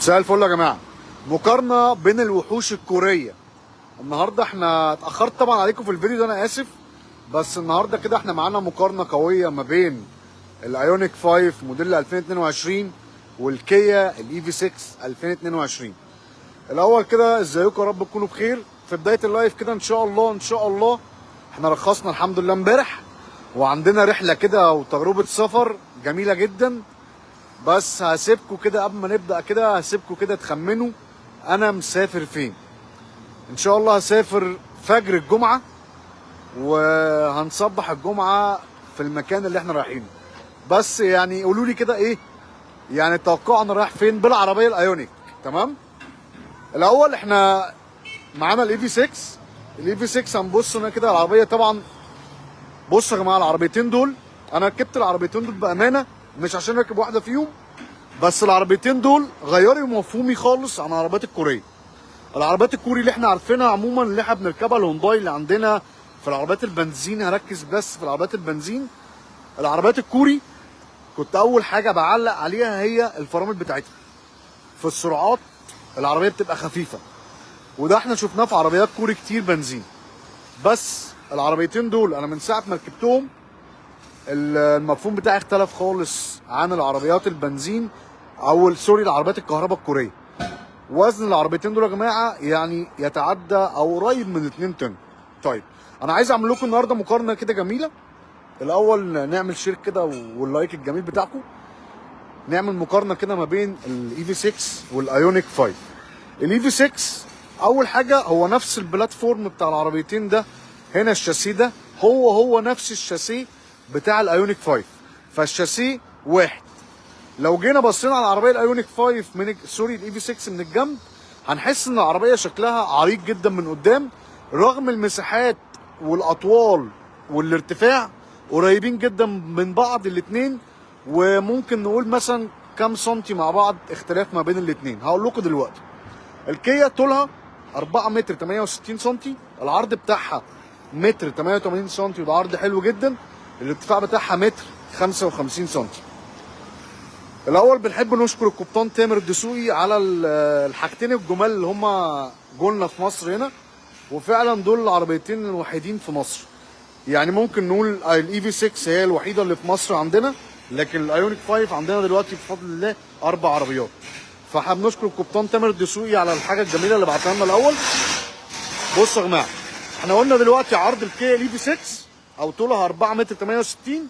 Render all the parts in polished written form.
مساء الفل يا جماعه. مقارنه بين الوحوش الكوريه. النهارده احنا اتاخرت طبعا عليكم في الفيديو ده، انا اسف، بس النهارده كده احنا معانا مقارنه قويه ما بين الايونيك 5 موديل 2022 والكيا الاي في 6 2022. الاول كده ازيكم، يا رب تكونوا بخير. في بدايه اللايف كده ان شاء الله احنا رخصنا الحمد لله امبارح، وعندنا رحله كده وتجربه سفر جميله جدا. بس هسيبكم كده قبل ما نبدا كده، هسيبكم كده تخمنوا انا مسافر فين. ان شاء الله هسافر فجر الجمعه، وهنصبح الجمعه في المكان اللي احنا رايحينه. بس يعني قولوا لي كده ايه يعني توقعوا انا رايح فين بالعربيه الايونيك. تمام. الاول احنا معانا الاي في 6. الاي في 6 هنبص هنا كده العربيه. طبعا بصوا يا جماعه، العربيتين دول انا ركبت العربيتين دول بامانه، مش عشان راكب واحده فيهم، بس العربيتين دول غيروا مفهومي خالص عن العربيات الكوريه. العربيات الكوري اللي احنا عارفينها عموما اللي احنا بنركبها الهونداي اللي عندنا في العربيات البنزين، هركز بس في العربيات البنزين. العربيات الكوري كنت اول حاجه بعلق عليها هي الفرامل بتاعتها. في السرعات العربيه بتبقى خفيفه، وده احنا شفناه في عربيات كوري كتير بنزين. بس العربيتين دول انا من ساعه ما ركبتهم المفهوم بتاعي اختلف خالص عن العربيات البنزين او سوري العربيات الكهرباء الكوريه. وزن العربيتين دول يا جماعه يعني يتعدى او قريب من 2 طن. طيب انا عايز اعمل لكم النهارده مقارنه كده جميله. الاول نعمل شير كده واللايك الجميل بتاعكم. نعمل مقارنه كده ما بين الاي في 6 والايونيك 5. الاي في 6 اول حاجه هو نفس البلاتفورم بتاع العربيتين ده. هنا الشاسيه ده هو نفس الشاسيه بتاع الايونيك 5، فالشاسيه واحد. لو جينا بصينا على العربيه الايونيك 5 من سوري الاي في 6 من الجنب، هنحس ان العربيه شكلها عريض جدا من قدام، رغم المساحات والاطوال والارتفاع قريبين جدا من بعض الاثنين. وممكن نقول مثلا كام سنتي مع بعض اختلاف ما بين الاثنين، هقول لكم دلوقتي. الكيا طولها 4 متر 68 سنتي، العرض بتاعها متر 88 سنتي، وده عرض حلو جدا. الارتفاع بتاعها متر 55 سنتي. الاول بنحب نشكر القبطان تامر الدسوقي على الحاجتين الجمال اللي هما جولنا في مصر هنا، وفعلا دول العربيتين الوحيدين في مصر. يعني ممكن نقول الاي في 6 هي الوحيده اللي في مصر عندنا، لكن الايونيك 5 عندنا دلوقتي بفضل الله 4 عربيات. فاحنا بنشكر القبطان تامر الدسوقي على الحاجه الجميله اللي بعتها لنا الاول. بصوا يا جماعه، احنا قلنا دلوقتي عرض الكيا الاي في 6 او طولها 4 متر 68،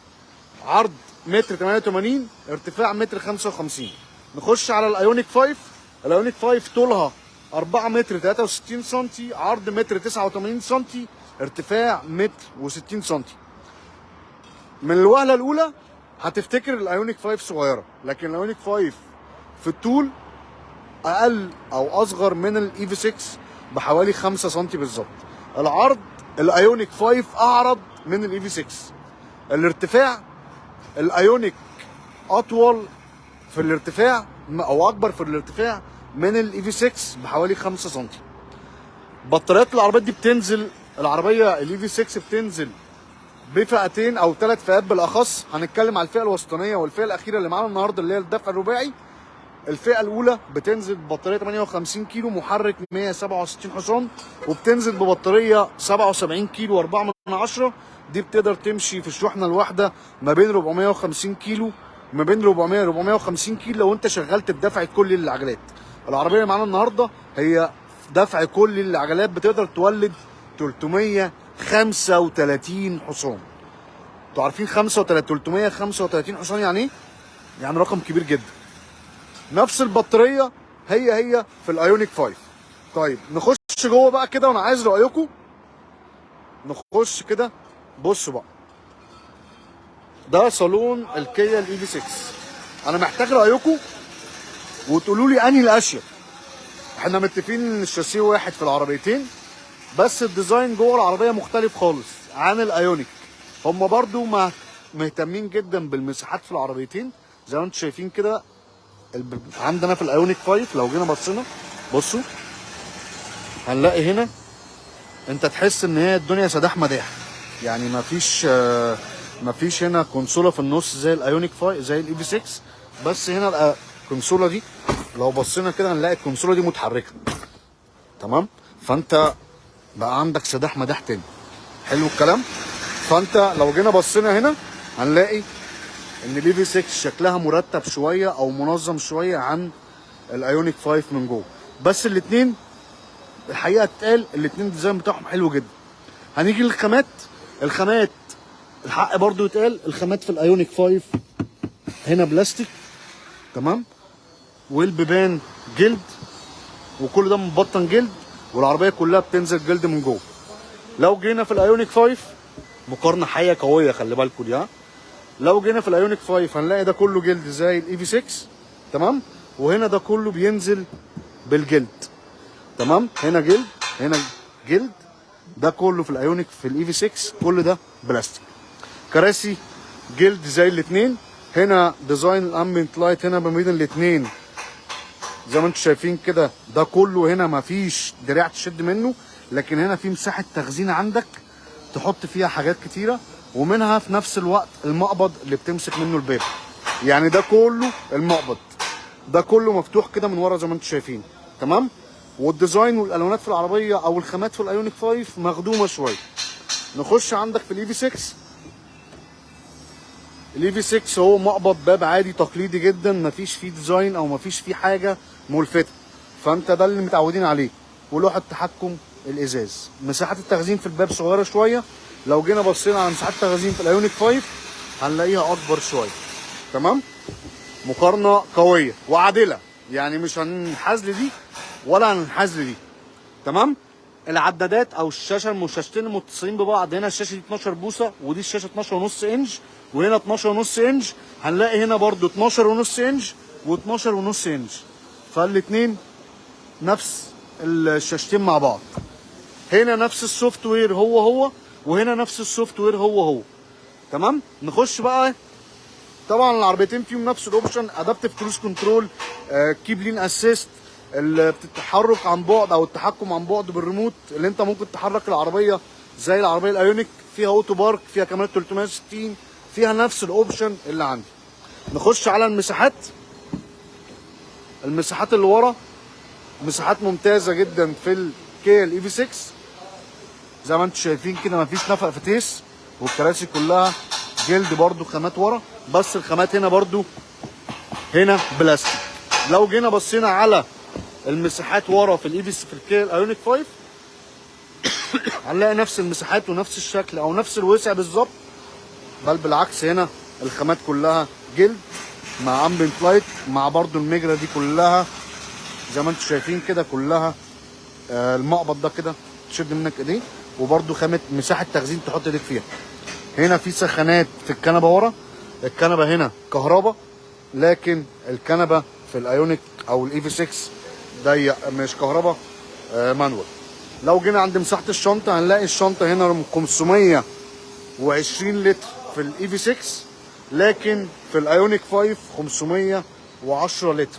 عرض متر 88، ارتفاع متر 55. نخش على الايونيك 5. الايونيك 5 طولها 4 متر 63 سنتي، عرض متر 89 سنتي، ارتفاع متر و60 سنتي. من الوهله الاولى هتفتكر الايونيك 5 صغيره، لكن الايونيك 5 في الطول اقل او اصغر من الاي في 6 بحوالي 5 سنتي بالظبط. العرض الايونيك 5 اعرض من الاي في 6. الارتفاع الايونيك اطول في الارتفاع او اكبر في الارتفاع من الاي في 6 بحوالي 5 سم. بطاريات العربيات دي بتنزل، العربيه الاي في 6 بتنزل بفئتين او 3 فئات بالاخص. هنتكلم على الفئه الوسطانيه والفئه الاخيره اللي معانا النهارده اللي هي الدفع الرباعي. الفئه الاولى بتنزل ببطاريه 58 كيلو، محرك 167 حصان، وبتنزل ببطاريه 77 كيلو 4 من 10. دي بتقدر تمشي في الشحنه الواحده ما بين 450 كيلو، ما بين 400 450 كيلو لو انت شغلت بدفع كل العجلات. العربيه اللي معانا النهارده هي دفع كل العجلات، بتقدر تولد 335 حصان. انتوا عارفين 335 حصان يعني ايه؟ يعني رقم كبير جدا. نفس البطاريه هي في الايونيك 5. طيب نخش جوه بقى كده وانا عايز رايكم. نخش كده. بصوا بقى، ده صالون الكيا الاي في 6. انا محتاج رايكم وتقولوا لي انهي الاشيك. احنا متفقين ان الشاسيه واحد في العربيتين، بس الديزاين جوه العربيه مختلف خالص عن الايونيك. هم برضو مهتمين جدا بالمساحات في العربيتين زي ما انتم شايفين كده. عندنا في الايونيك 5 لو جينا بصينا، بصوا هنلاقي هنا انت تحس ان هي الدنيا سداح مداح. يعني مفيش هنا كونسوله في النص زي الايونيك 5 زي الاي في 6. بس هنا الكونسوله دي لو بصينا كده هنلاقي الكونسوله دي متحركه. تمام، فانت بقى عندك سداح مداح تاني. حلو الكلام. فانت لو جينا بصينا هنا هنلاقي ان الاي في 6 شكلها مرتب شويه او منظم شويه عن الايونيك 5 من جوه، بس الاثنين الحقيقه اتقال الاثنين الديزاين بتاعهم حلو جدا. هنيجي للخامات. الخامات الحق برضو يتقال، الخامات في الايونيك 5 هنا بلاستيك، تمام، والبيبان جلد، وكل ده مبطن جلد، والعربيه كلها بتنزل جلد من جوه. لو جينا في الايونيك 5 مقارنه حيه قويه، خلي بالكوا دي. لو جينا في الايونيك 5 هنلاقي ده كله جلد زي الاي في 6، تمام، وهنا ده كله بينزل بالجلد، تمام، هنا جلد هنا جلد، ده كله في الايونيك. في الاي في 6 كل ده بلاستيك. كراسي جلد زي الاثنين. هنا ديزاين الامبيانت لايت هنا ما بين الاثنين زي ما انتم شايفين كده، ده كله هنا ما فيش دراع تشد منه، لكن هنا في مساحه تخزين عندك تحط فيها حاجات كتيره، ومنها في نفس الوقت المقبض اللي بتمسك منه الباب. يعني ده كله المقبض ده كله مفتوح كده من ورا زي ما انتم شايفين، تمام. والديزاين والالوانات في العربيه او الخامات في الايونيك 5 مخدومه شويه. نخش عندك في الاي في 6. الاي في 6 هو مقبض باب عادي تقليدي جدا، مفيش فيه ديزاين او مفيش فيه حاجه ملفته، فانت ده اللي متعودين عليه. ولوحه تحكم الازاز. مساحات التخزين في الباب صغيره شويه. لو جينا بصينا على مساحات التخزين في الايونيك 5 هنلاقيها اكبر شويه، تمام. مقارنه قويه وعادله، يعني مش هننحاز لدي ولا هننحاز لدي، تمام. العدادات او الشاشه الشاشتين المتصلين ببعض، هنا الشاشه دي 12 بوصه ودي الشاشه 12.5 انش، وهنا 12.5 انش. هنلاقي هنا برضو 12.5 انش و12.5 انش، فالاثنين نفس الشاشتين مع بعض. هنا نفس السوفت وير هو وهنا نفس السوفت وير هو، تمام. نخش بقى، طبعا العربيتين فيهم نفس الاوبشن، ادابتيف كروز كنترول، كيب لين اسيست، التحرك عن بعد او التحكم عن بعد بالريموت، اللي انت ممكن تحرك العربيه زي العربيه الايونيك. فيها اوتو بارك، فيها كاميرا 360، فيها نفس الاوبشن اللي عندي. نخش على المساحات. المساحات اللي ورا مساحات ممتازه جدا في الكيا الاي في 6 زي ما انتم شايفين كده، مفيش نفق فتيس، والكراسي كلها جلد برضو، خامات ورا، بس الخامات هنا برضو هنا بلاستيك. لو جينا بصينا على المساحات ورا في الاي في الكيا الايونيك 5 هنلاقي نفس المساحات ونفس الشكل او نفس الوسع بالظبط، بل بالعكس هنا الخامات كلها جلد مع امبيانت لايت، مع برضو المجرى دي كلها زي ما انتم شايفين كده، كلها المقبض ده كده تشد منك ايديه، وبرضو خامه مساحه تخزين تحط ايديك فيها. هنا في سخانات في الكنبه ورا. الكنبه هنا كهرباء، لكن الكنبه في الايونيك او الاي في 6 ضيق مش كهرباء، مانوال. لو جينا عند مساحه الشنطه هنلاقي الشنطه هنا 520 لتر في الاي في 6، لكن في الايونيك 5 510 لتر.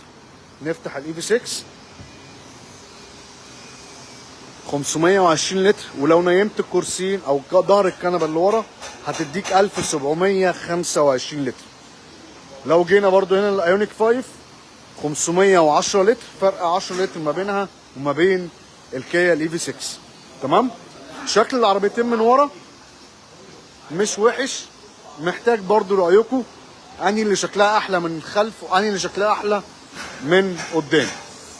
نفتح الاي في 6 520 لتر، ولو نيمت الكرسيين او ظهر الكنبه اللي ورا هتديك 1725 لتر. لو جينا برضو هنا الايونيك 5 510 لتر، فرق 10 لتر ما بينها وما بين الكيا الاي في 6، تمام. شكل العربيتين من ورا مش وحش، محتاج برضو رايكم انهي اللي شكلها احلى من الخلف وانهي اللي شكلها احلى من قدام.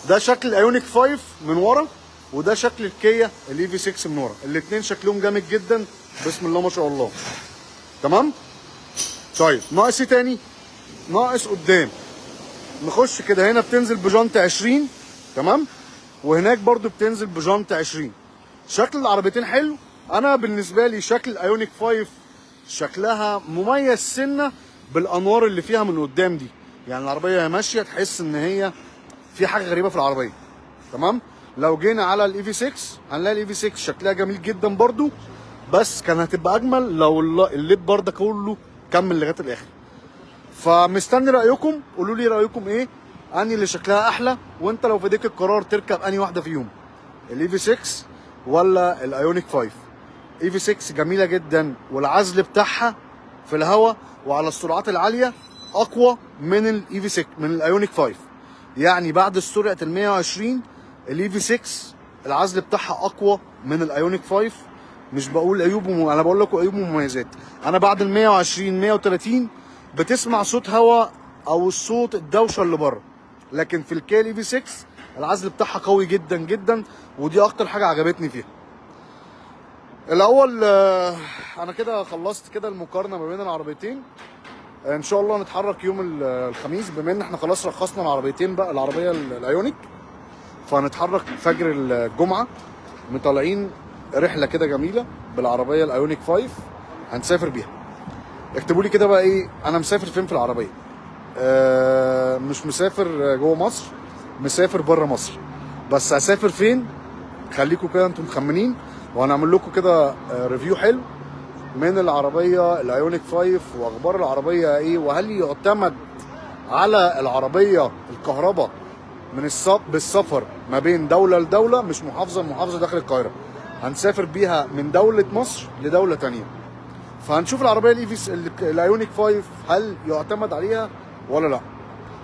ده شكل الايونيك 5 من ورا، وده شكل الكيا الاي في 6 من ورا. الاثنين شكلهم جامد جدا، بسم الله ما شاء الله، تمام. طيب ناقص ايه تاني؟ ناقص قدام. نخش كده، هنا بتنزل بجانت 20، تمام، وهناك برضو بتنزل بجانت 20. شكل العربيتين حلو. انا بالنسبه لي شكل الايونيك 5 شكلها مميز سنه بالانوار اللي فيها من قدام دي، يعني العربيه ماشيه تحس ان هي في حاجه غريبه في العربيه، تمام. لو جينا على الاي في 6 هنلاقي الاي في 6 شكلها جميل جدا برضو، بس كان هتبقى اجمل لو الليد بار ده كله كمل لغايه الاخر. فمستني رايكم، قولوا لي رايكم ايه، انهي اللي شكلها احلى، وانت لو في ايديك القرار تركب انهي واحده فيهم، الاي في 6 ولا الايونيك 5. اي في 6 جميله جدا، والعزل بتاعها في الهواء وعلى السرعات العاليه اقوى من الاي في 6 من الايونيك 5. يعني بعد سرعه ال 120 الاي في 6 العزل بتاعها اقوى من الايونيك 5. مش بقول عيوب انا بقول لكم عيوب ومميزات. انا بعد ال 120 130 بتسمع صوت هواء او الصوت الدوشه اللي بره، لكن في الكيا الاي في 6 العزل بتاعها قوي جدا جدا، ودي اكتر حاجه عجبتني فيها. الاول انا كده خلصت كده المقارنه ما بين العربيتين. ان شاء الله نتحرك يوم الخميس، بما ان احنا خلاص رخصنا العربيتين بقى، العربيه الايونيك، فهنتحرك فجر الجمعه، مطالعين رحله كده جميله بالعربيه الايونيك 5 هنسافر بيها. اكتبوا لي كده بقى ايه انا مسافر فين في العربيه. مش مسافر جوه مصر، مسافر بره مصر، بس هسافر فين خليكم كده انتم مخمنين، وهنعمل لكم كده ريفيو حلو من العربيه الايونيك 5 واخبار العربيه ايه، وهل يعتمد على العربيه الكهرباء من بالسفر ما بين دوله لدوله، مش محافظه لمحافظه داخل القاهره، هنسافر بيها من دوله مصر لدوله تانية. فهنشوف العربيه الايونيك 5 هل يعتمد عليها ولا لا.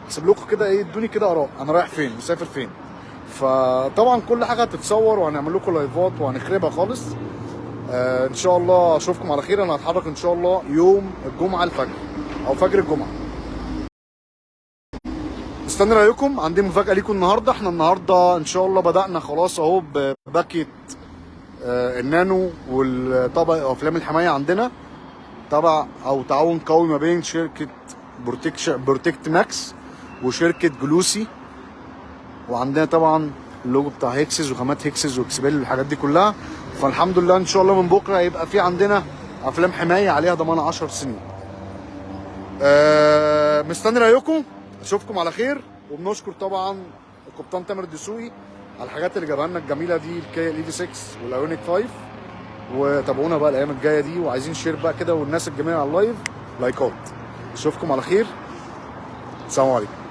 هسيب لكم كده ايه، ادوني كده اراء انا رايح فين مسافر فين. فطبعا كل حاجه هتتصور وهنعمل لكم لايفات وهنخربها خالص. ان شاء الله اشوفكم على خير. انا هتحرك ان شاء الله يوم الجمعه الفجر او فجر الجمعه. استنى رايكم، عندي مفاجاه ليكم النهارده. احنا النهارده ان شاء الله بدانا خلاص اهو بباكيت النانو والطبق افلام الحمايه عندنا، تبع او تعاون قوي ما بين شركه بروتكت ماكس وشركه جلوسي، وعندنا طبعا اللوجو بتاع هيكسز وخامات هيكسز واكسبيل والحاجات دي كلها. فالحمد لله ان شاء الله من بكره هيبقى في عندنا افلام حمايه عليها ضمان 10 سنين. مستني رايكم، اشوفكم على خير. وبنشكر طبعا القبطان تامر الدسوقي على الحاجات اللي جابها لنا الجميله دي، الكيا الاي في 6 والايونيك 5. وتابعونا بقى الايام الجايه دي، وعايزين شير بقى كده، والناس الجميله على اللايف لايكات. اشوفكم على خير، السلام عليكم.